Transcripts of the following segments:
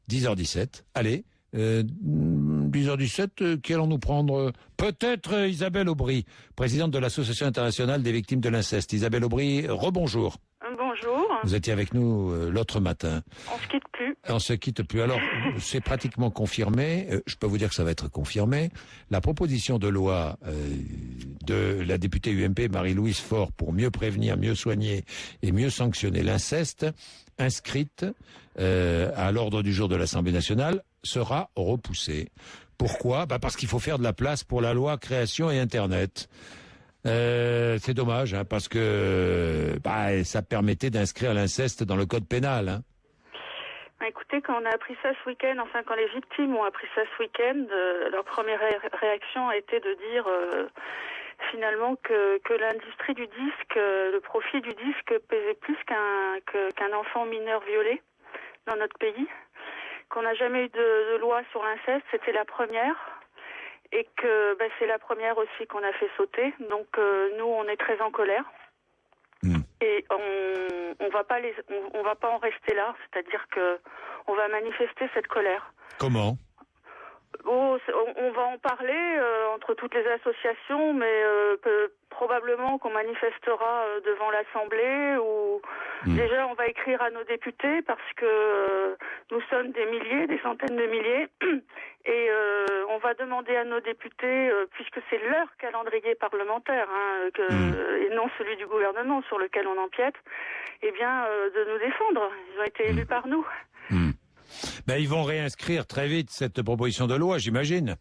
10h17. Allez, 10h17, qui allons-nous prendre? Peut-être Isabelle Aubry, présidente de l'Association internationale des victimes de l'inceste. Isabelle Aubry, rebonjour. Bonjour. Vous étiez avec nous l'autre matin. On se quitte plus. On se quitte plus. Alors, c'est pratiquement confirmé. Je peux vous dire que ça va être confirmé. La proposition de loi de la députée UMP Marie-Louise Faure pour mieux prévenir, mieux soigner et mieux sanctionner l'inceste, inscrite à l'ordre du jour de l'Assemblée nationale, sera repoussée. Pourquoi? Parce qu'il faut faire de la place pour la loi création et Internet. C'est dommage, parce que ça permettait d'inscrire l'inceste dans le code pénal. Écoutez, quand on a appris ça ce week-end, enfin quand les victimes ont appris ça ce week-end, leur première réaction a été de dire finalement que l'industrie du disque, le profit du disque pesait plus qu'un enfant mineur violé dans notre pays, qu'on n'a jamais eu de loi sur l'inceste, c'était la première. Et que c'est la première aussi qu'on a fait sauter. Donc nous, on est très en colère. Et on va pas en rester là. C'est-à-dire que on va manifester cette colère. Comment? On va en parler entre toutes les associations, mais probablement qu'on manifestera devant l'Assemblée ou déjà on va écrire à nos députés parce que nous sommes des milliers, des centaines de milliers et on va demander à nos députés, puisque c'est leur calendrier parlementaire et non celui du gouvernement sur lequel on empiète, de nous défendre. Ils ont été élus par nous. Ils vont réinscrire très vite cette proposition de loi, j'imagine.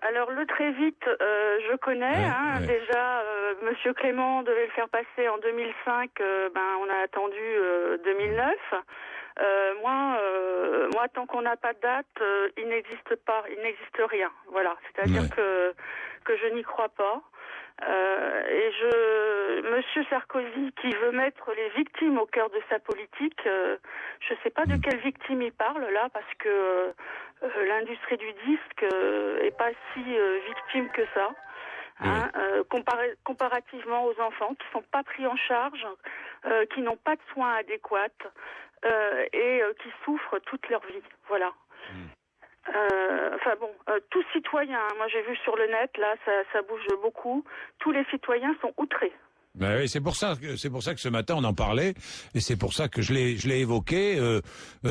Alors le très vite, je connais. Déjà, Monsieur Clément devait le faire passer en 2005. On a attendu 2009. Moi, tant qu'on n'a pas de date, il n'existe rien. Voilà. C'est-à-dire que je n'y crois pas. Monsieur Sarkozy, qui veut mettre les victimes au cœur de sa politique, je ne sais pas de quelle victime il parle là, parce que l'industrie du disque est pas si victime que ça, comparativement aux enfants qui sont pas pris en charge, qui n'ont pas de soins adéquats et qui souffrent toute leur vie. Voilà. Tout citoyen, moi j'ai vu sur le net, là, ça bouge beaucoup, tous les citoyens sont outrés. Oui, c'est pour ça que ce matin on en parlait et c'est pour ça que je l'ai évoqué.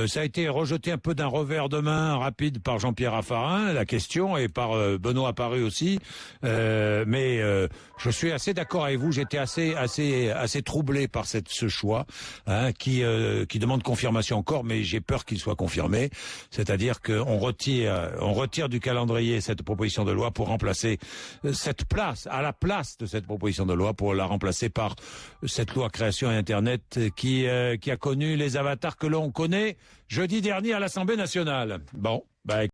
Ça a été rejeté un peu d'un revers de main rapide par Jean-Pierre Raffarin, la question, et par Benoît Apparu aussi. Mais je suis assez d'accord avec vous. J'étais assez troublé par ce choix qui demande confirmation encore, mais j'ai peur qu'il soit confirmé. C'est-à-dire qu'on retire du calendrier cette proposition de loi pour remplacer à la place de cette proposition de loi, pour la remplacer par cette loi création et Internet qui a connu les avatars que l'on connaît jeudi dernier à l'Assemblée nationale.